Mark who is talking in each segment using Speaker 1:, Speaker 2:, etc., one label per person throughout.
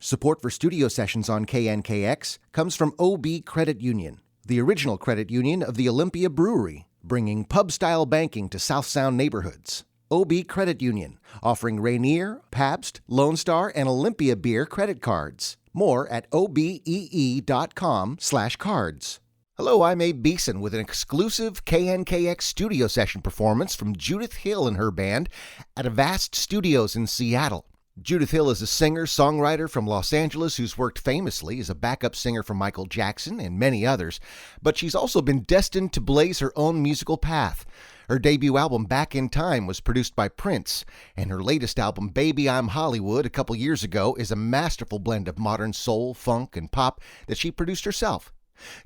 Speaker 1: Support for studio sessions on KNKX comes from OB Credit Union, the original credit union of the Olympia Brewery, bringing pub-style banking to South Sound neighborhoods. OB Credit Union, offering Rainier, Pabst, Lone Star, and Olympia beer credit cards. More at obee.com/cards. Hello, I'm Abe Beeson with an exclusive KNKX studio session performance from Judith Hill and her band at Avast Studios in Seattle. Judith Hill is a singer-songwriter from Los Angeles who's worked famously as a backup singer for Michael Jackson and many others, but she's also been destined to blaze her own musical path. Her debut album, Back in Time, was produced by Prince, and her latest album, Baby I'm Hollywood, a couple years ago, is a masterful blend of modern soul, funk, and pop that she produced herself.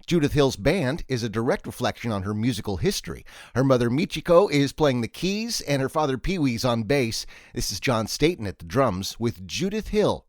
Speaker 1: Judith Hill's band is a direct reflection on her musical history. Her mother Michiko is playing the keys and her father Pee-wee's on bass. This is John Staten at the drums with Judith Hill.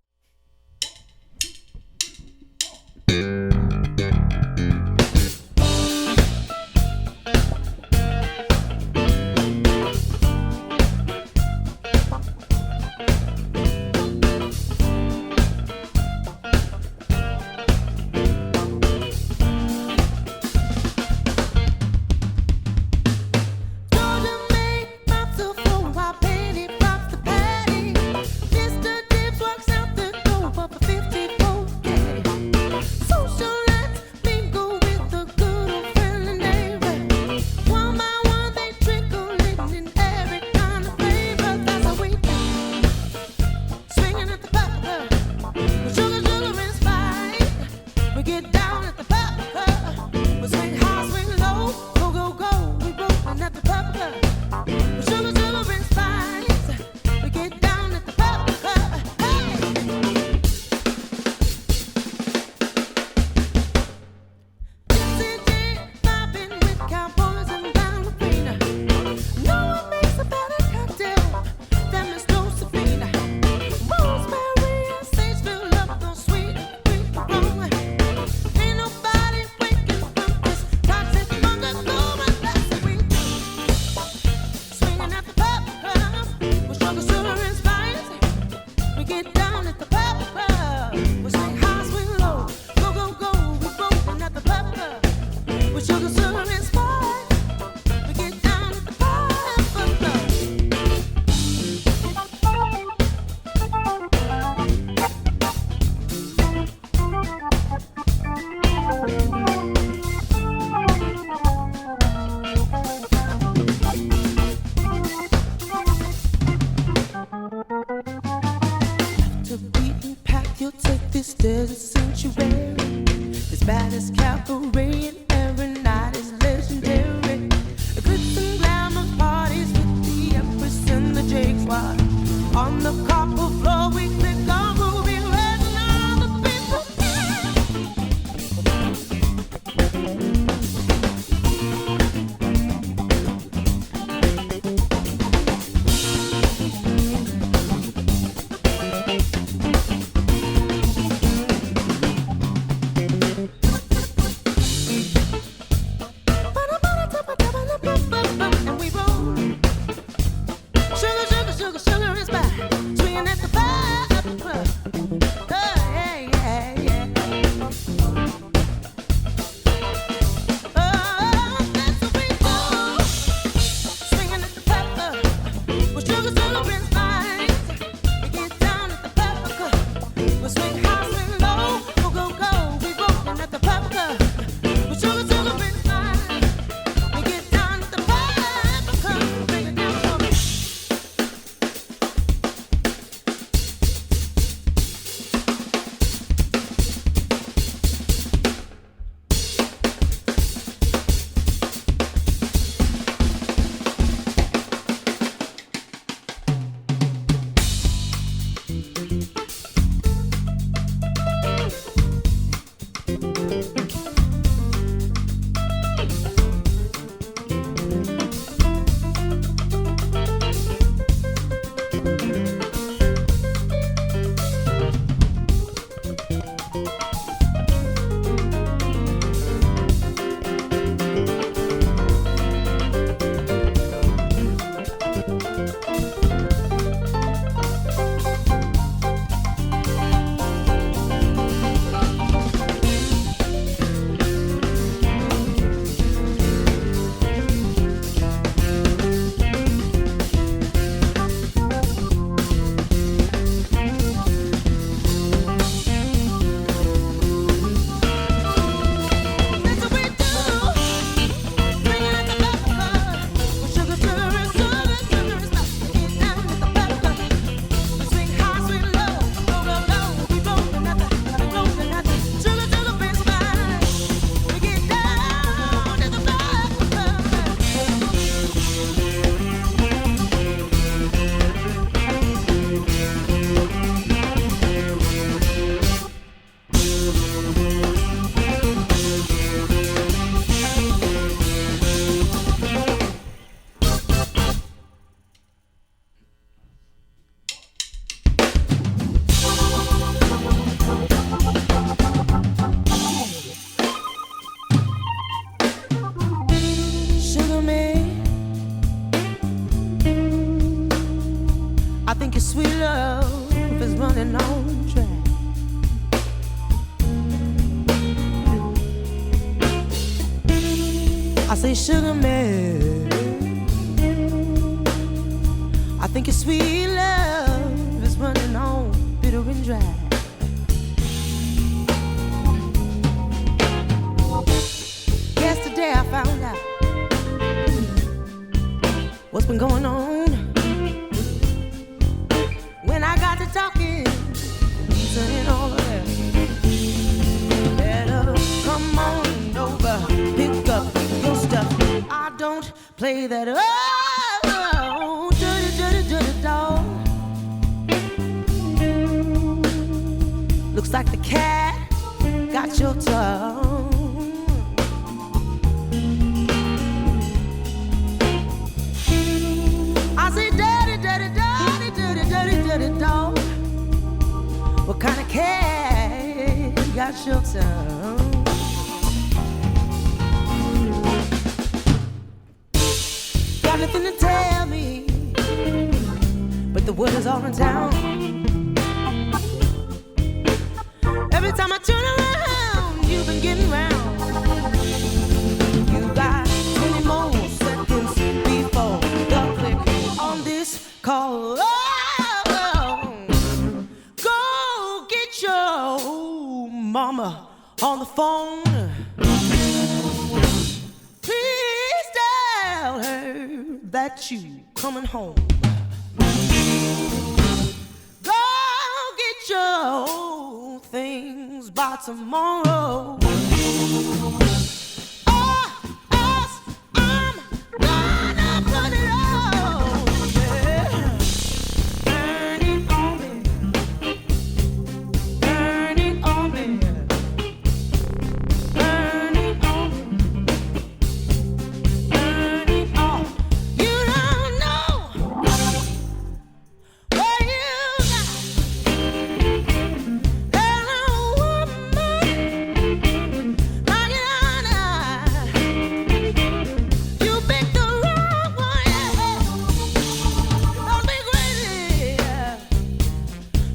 Speaker 2: honey sugar man. I think your sweet love is running on bitter and dry. Yesterday I found out what's been going on. When I got to talking, saying all of that, better come on over, pick up your stuff. I don't play that. Oh, dirty, dirty, dirty dog. Looks like the cat got your tongue. I say dirty, dirty, dirty, dirty, dirty, dirty dog. What kind of cat got your tongue? Got nothing to tell me, but the word is all in town. Every time I turn around, you've been getting round. You got 20 more seconds before the click on this call. Go get your mama on the phone. Please tell her that you coming home. Go get your things by tomorrow. Or else I'm gonna put it on. Yeah. Burn it on me. Burn it on me. Burn it on me. Burn it on. You don't know where you got that woman like Anna. You picked the wrong one, yeah. Don't be crazy, yeah.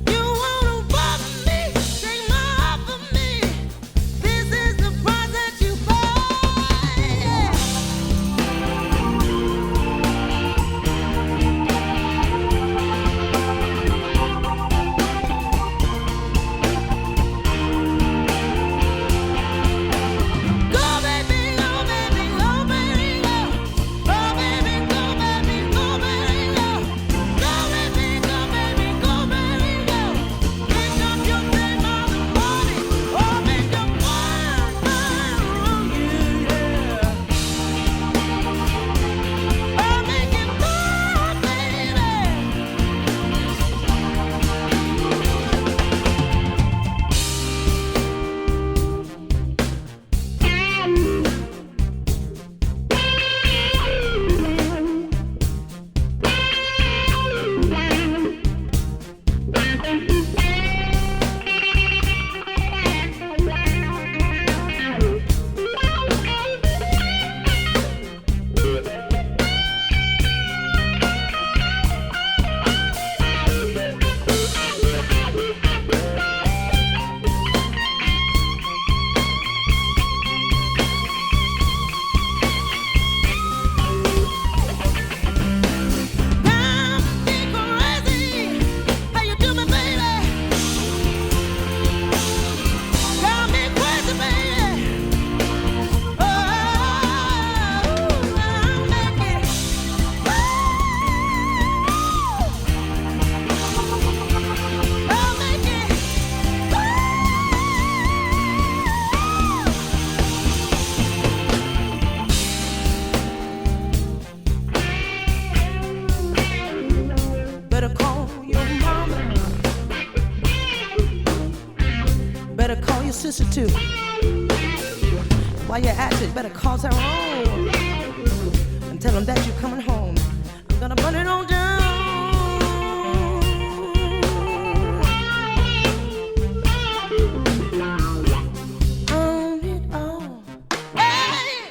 Speaker 2: You wanna rob me, take my heart from me. This is the price that you pay, yeah. Go baby, go baby, go baby, go. Go baby, go baby, go baby, go. Go baby, go baby, go baby, go. Pick up your name on the morning, or make a fire, yeah. Or make it fire, baby. Got me crazy, how you do me, baby? Got me crazy, baby. Oh, I'll make it. I'll make it. Better call your mama. Better call your sister too. While you're at it, better call Tyrone and tell them that you're coming home. I'm gonna burn it all down. On it all. Hey!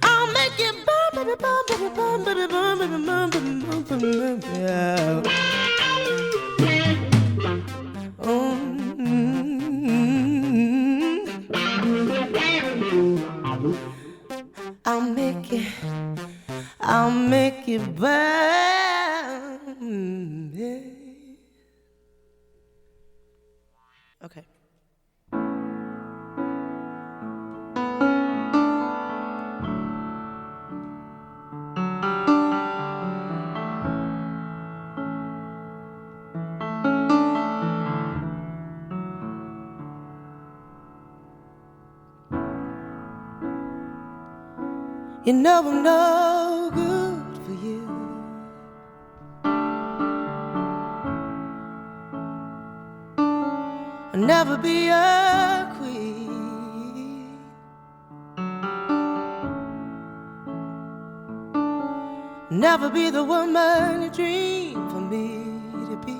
Speaker 2: I'll make it burn, baby, burn, baby, burn, baby, burn, baby, burn, baby, burn, baby, burn, yeah.
Speaker 3: Okay. You know I'm no good for you. I'll never be a queen. Never be the woman you dream for me to be.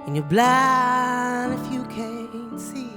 Speaker 3: And you're blind if you can't see.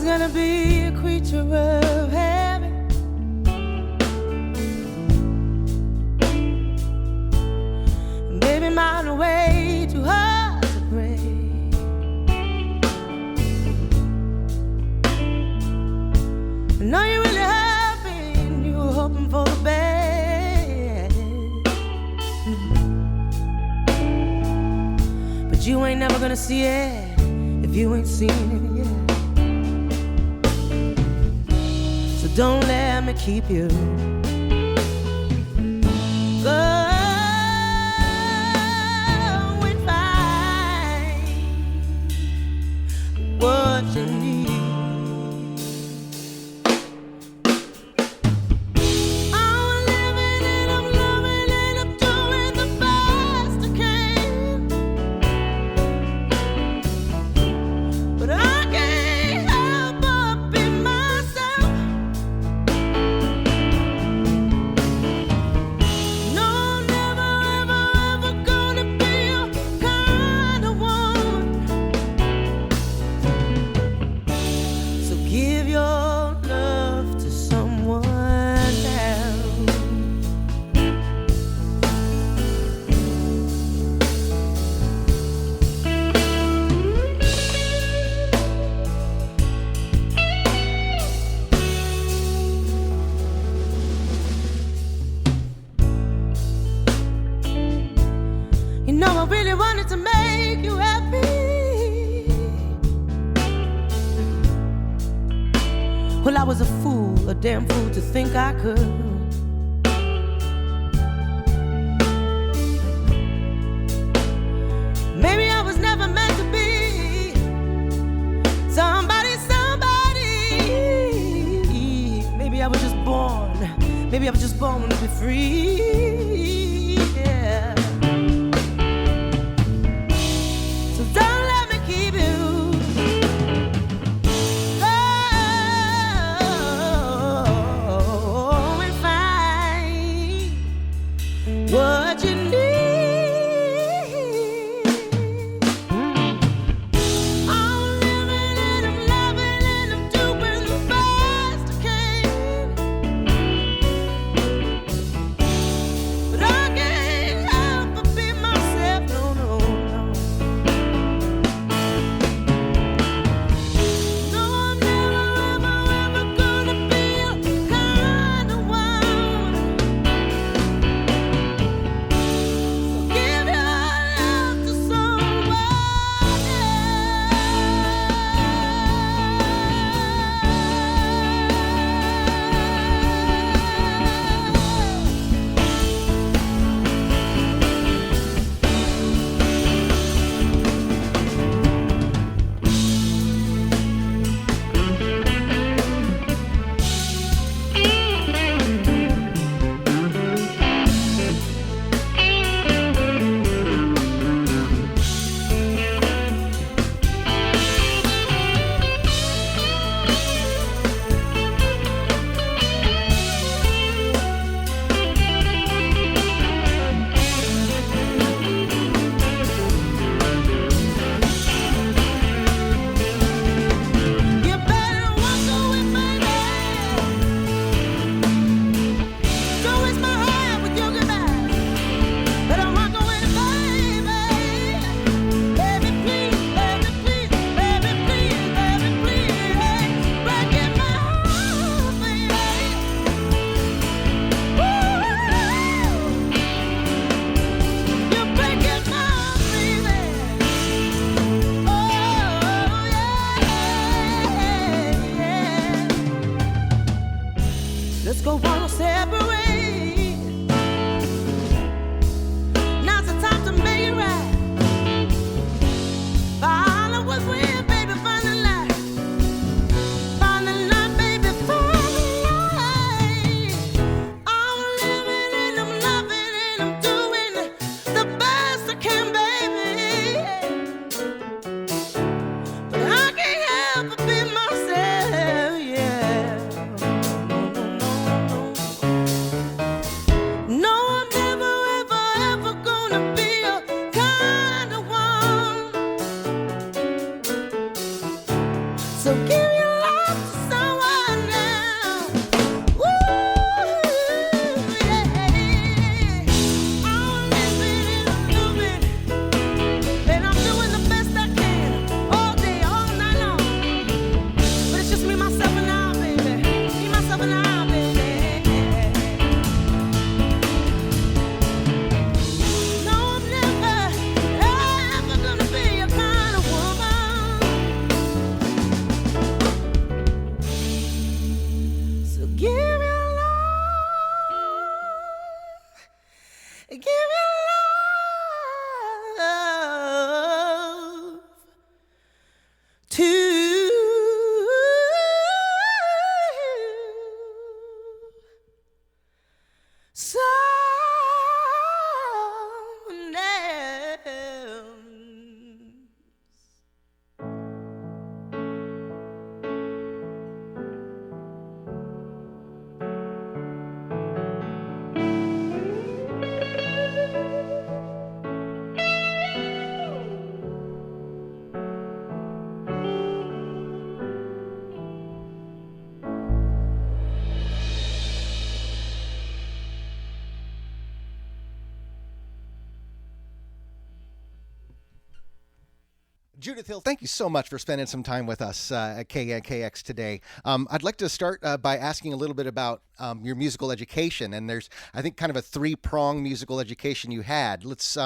Speaker 3: Gonna be a creature of habit. Baby, mine are way too hard to break. I know you're really hoping, you were hoping for the best, but you ain't never gonna see it if you ain't seen it yet. Don't let me keep you going fine. What you need. I'm living and I'm loving and I'm doing the best I can, but I can't help but be myself. I really wanted to make you happy. Well, I was a fool, a damn fool to think I could. Maybe I was never meant to be somebody. Maybe I was just born. Maybe I was just born to be free. Yeah. Don't let me keep you going fine. What you need. I'm living and I'm loving and I'm doing the best I can.
Speaker 1: Judith Hill, thank you so much for spending some time with us at KNKX today. I'd like to start by asking a little bit about your musical education. And there's, I think, kind of a three-pronged musical education you had. Let's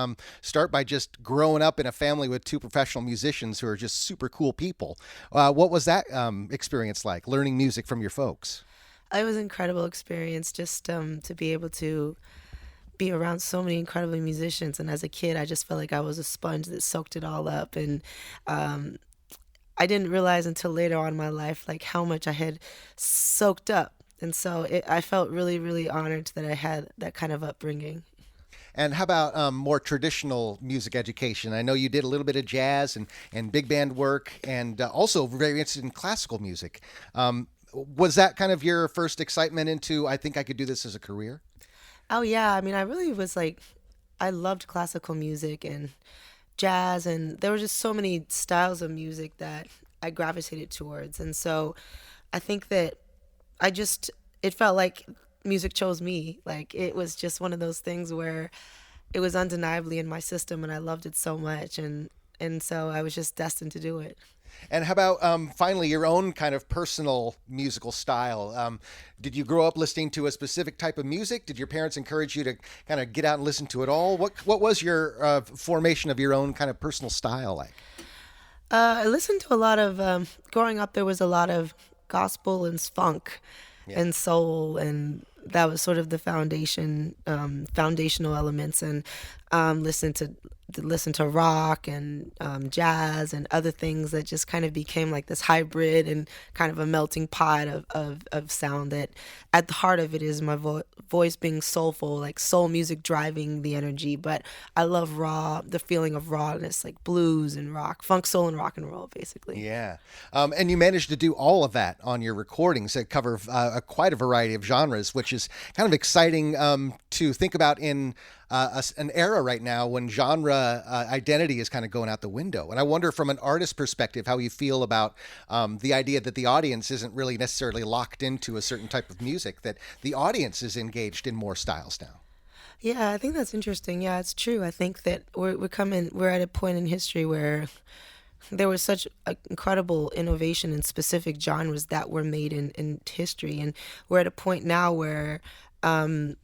Speaker 1: start by just growing up in a family with two professional musicians who are just super cool people. What was that experience like, learning music from your folks?
Speaker 3: It was an incredible experience just to be able to be around so many incredible musicians. And as a kid, I just felt like I was a sponge that soaked it all up. And I didn't realize until later on in my life, like how much I had soaked up. And so I felt really, really honored that I had that kind of upbringing.
Speaker 1: And how about more traditional music education? I know you did a little bit of jazz and big band work, and also very interested in classical music. Was that kind of your first excitement into, I think I could do this as a career?
Speaker 3: Oh, yeah. I mean, I really was like, I loved classical music and jazz, and there were just so many styles of music that I gravitated towards. And so I think that it felt like music chose me. Like it was just one of those things where it was undeniably in my system and I loved it so much. And so I was just destined to do it.
Speaker 1: And how about finally your own kind of personal musical style? Did you grow up listening to a specific type of music? Did your parents encourage you to kind of get out and listen to it all? What was your formation of your own kind of personal style like?
Speaker 3: I listened to a lot of, growing up, there was a lot of gospel and funk and soul, and that was sort of the foundational elements. And listen to rock and jazz and other things that just kind of became like this hybrid and kind of a melting pot of sound that at the heart of it is my voice being soulful, like soul music driving the energy. But I love the feeling of rawness, like blues and rock, funk, soul, and rock and roll, basically.
Speaker 1: Yeah. And you managed to do all of that on your recordings that cover quite a variety of genres, which is kind of exciting to think about in an era right now when genre identity is kind of going out the window. And I wonder from an artist perspective how you feel about the idea that the audience isn't really necessarily locked into a certain type of music, that the audience is engaged in more styles now.
Speaker 3: Yeah, I think that's interesting. Yeah, it's true. I think that we're at a point in history where there was such incredible innovation in specific genres that were made in history. And we're at a point now where I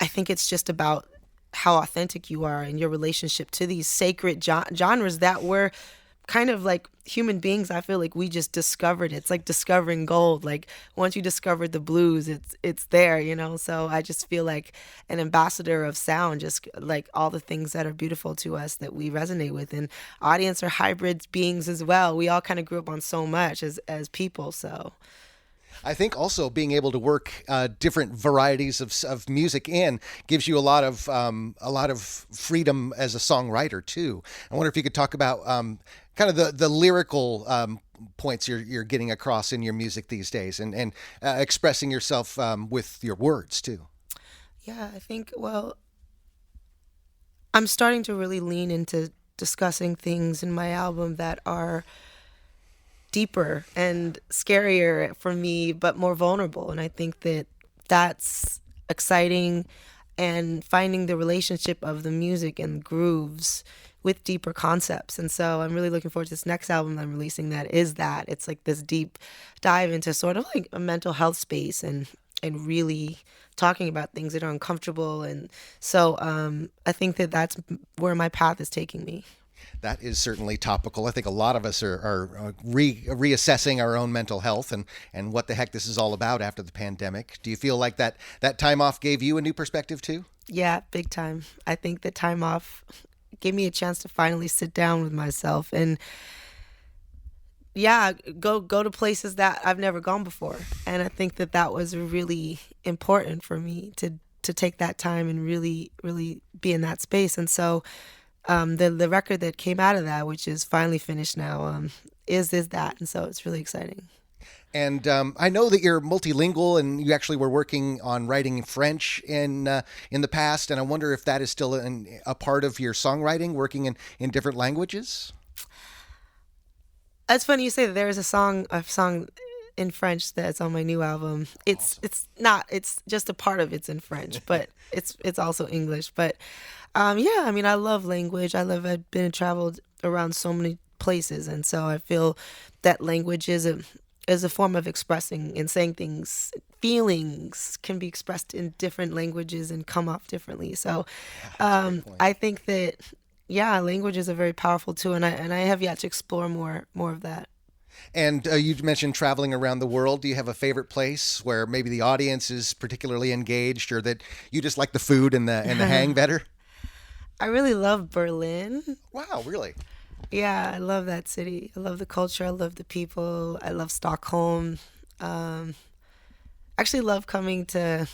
Speaker 3: think it's just about how authentic you are in your relationship to these sacred genres that were kind of like human beings. I feel like we just discovered it. It's like discovering gold. Like once you discovered the blues, it's there, you know? So I just feel like an ambassador of sound, just like all the things that are beautiful to us that we resonate with. And audience are hybrid beings as well. We all kind of grew up on so much as people, so...
Speaker 1: I think also being able to work different varieties of music in gives you a lot of freedom as a songwriter too. I wonder if you could talk about kind of the lyrical points you're getting across in your music these days, and expressing yourself with your words too.
Speaker 3: Yeah, I think, well, I'm starting to really lean into discussing things in my album that are deeper and scarier for me, but more vulnerable. And I think that that's exciting, and finding the relationship of the music and grooves with deeper concepts. And so I'm really looking forward to this next album I'm releasing that it's like this deep dive into sort of like a mental health space and really talking about things that are uncomfortable. And so I think that that's where my path is taking me.
Speaker 1: That is certainly topical. I think a lot of us are reassessing our own mental health and what the heck this is all about after the pandemic. Do you feel like that time off gave you a new perspective too?
Speaker 3: Yeah, big time. I think the time off gave me a chance to finally sit down with myself and go to places that I've never gone before. And I think that was really important for me to take that time and really, really be in that space. And so the record that came out of that, which is finally finished now, is that. And so it's really exciting.
Speaker 1: And I know that you're multilingual, and you actually were working on writing in French in the past. And I wonder if that is still a part of your songwriting, working in different languages.
Speaker 3: It's funny you say that. There is a song in French that's on my new album. It's not. It's just a part of it's in French, but it's also English. But yeah, I mean, I love language. I've traveled around so many places. And so I feel that language is a form of expressing and saying things. Feelings can be expressed in different languages and come off differently. So I think that, yeah, language is a very powerful tool, and I have yet to explore more of that.
Speaker 1: And you mentioned traveling around the world. Do you have a favorite place where maybe the audience is particularly engaged, or that you just like the food and the hang better?
Speaker 3: I really love Berlin.
Speaker 1: Wow, really?
Speaker 3: Yeah, I love that city. I love the culture. I love the people. I love Stockholm. Actually love coming to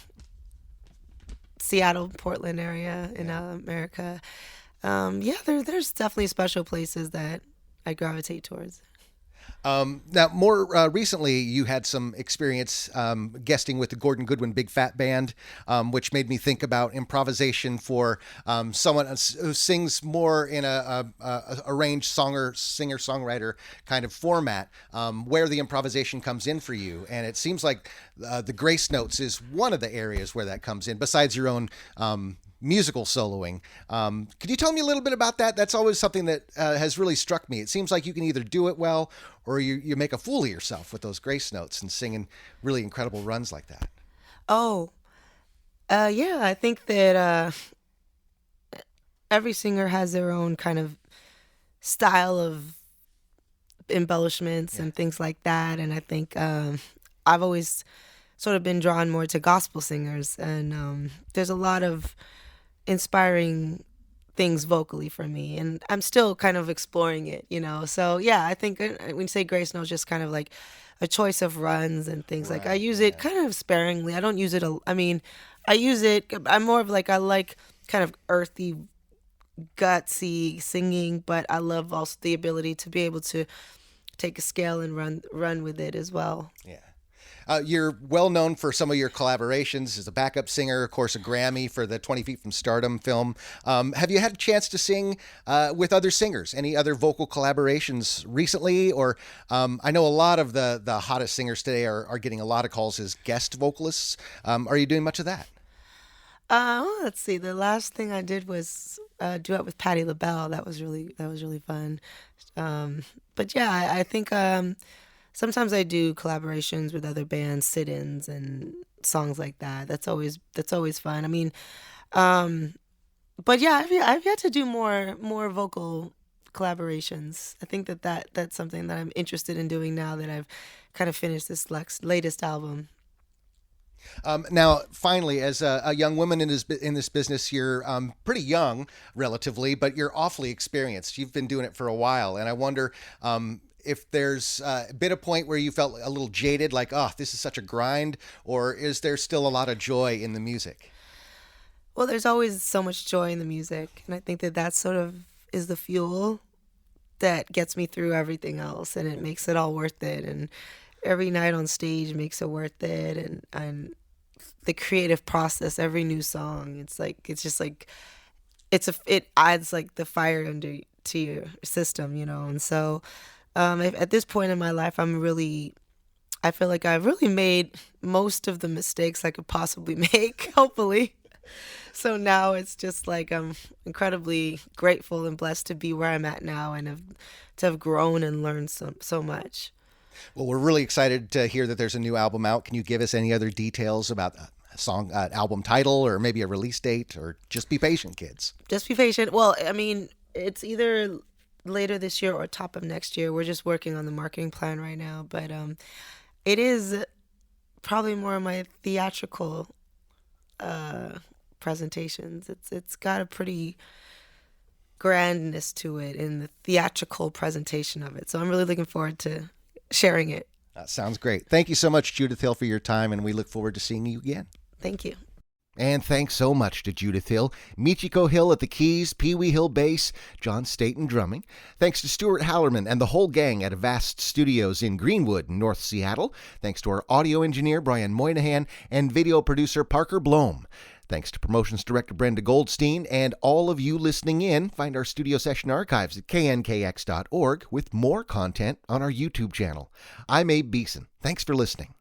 Speaker 3: Seattle, Portland area in America. There's definitely special places that I gravitate towards.
Speaker 1: Now, more recently, you had some experience guesting with the Gordon Goodwin Big Fat Band, which made me think about improvisation for someone who sings more in a arranged singer-songwriter kind of format, where the improvisation comes in for you. And it seems like the grace notes is one of the areas where that comes in, besides your own musical soloing. Could you tell me a little bit about that? That's always something that has really struck me. It seems like you can either do it well or you make a fool of yourself with those grace notes and singing really incredible runs like that.
Speaker 3: Oh, yeah, I think that every singer has their own kind of style of embellishments and things like that. And I think I've always sort of been drawn more to gospel singers. And there's a lot of inspiring things vocally for me, and I'm still kind of exploring it, so yeah, I think when you say grace notes, just kind of like a choice of runs and things. Like I use it kind of sparingly. I don't use it I use it, I'm more of like, I like kind of earthy, gutsy singing, but I love also the ability to be able to take a scale and run with it as well.
Speaker 1: Yeah. You're well known for some of your collaborations as a backup singer, of course, a Grammy for the 20 Feet from Stardom film. Have you had a chance to sing with other singers? Any other vocal collaborations recently? Or I know a lot of the hottest singers today are getting a lot of calls as guest vocalists. Are you doing much of that?
Speaker 3: Let's see. The last thing I did was duet with Patti LaBelle. That was really fun. But yeah, I think sometimes I do collaborations with other bands, sit-ins and songs like that. That's always fun. I mean, but yeah, I've yet to do more vocal collaborations. I think that's something that I'm interested in doing now that I've kind of finished this latest album.
Speaker 1: Now, finally, as a young woman in this business, you're pretty young, relatively, but you're awfully experienced. You've been doing it for a while, and I wonder if there's been a point where you felt a little jaded, like, oh, this is such a grind, or is there still a lot of joy in the music?
Speaker 3: Well, there's always so much joy in the music, and I think that sort of is the fuel that gets me through everything else, and it makes it all worth it. And every night on stage makes it worth it, and the creative process, every new song, it adds like the fire to your system, and so at this point in my life, I feel like I've really made most of the mistakes I could possibly make, hopefully. So now it's just like I'm incredibly grateful and blessed to be where I'm at now and to have grown and learned so much.
Speaker 1: Well, we're really excited to hear that there's a new album out. Can you give us any other details about a song, album title, or maybe a release date, or just be patient, kids?
Speaker 3: Just be patient. Well, I mean, it's either later this year or top of next year. We're just working on the marketing plan right now, but it is probably more of my theatrical presentations. It's got a pretty grandness to it in the theatrical presentation of it. So I'm really looking forward to sharing it.
Speaker 1: That sounds great. Thank you so much, Judith Hill, for your time, and we look forward to seeing you again.
Speaker 3: Thank you.
Speaker 1: And thanks so much to Judith Hill, Michiko Hill at the keys, Pee Wee Hill bass, John Staten drumming. Thanks to Stuart Hallerman and the whole gang at Avast Studios in Greenwood, North Seattle. Thanks to our audio engineer, Brian Moynihan, and video producer, Parker Blome. Thanks to Promotions Director Brenda Goldstein and all of you listening in. Find our studio session archives at KNKX.org with more content on our YouTube channel. I'm Abe Beeson. Thanks for listening.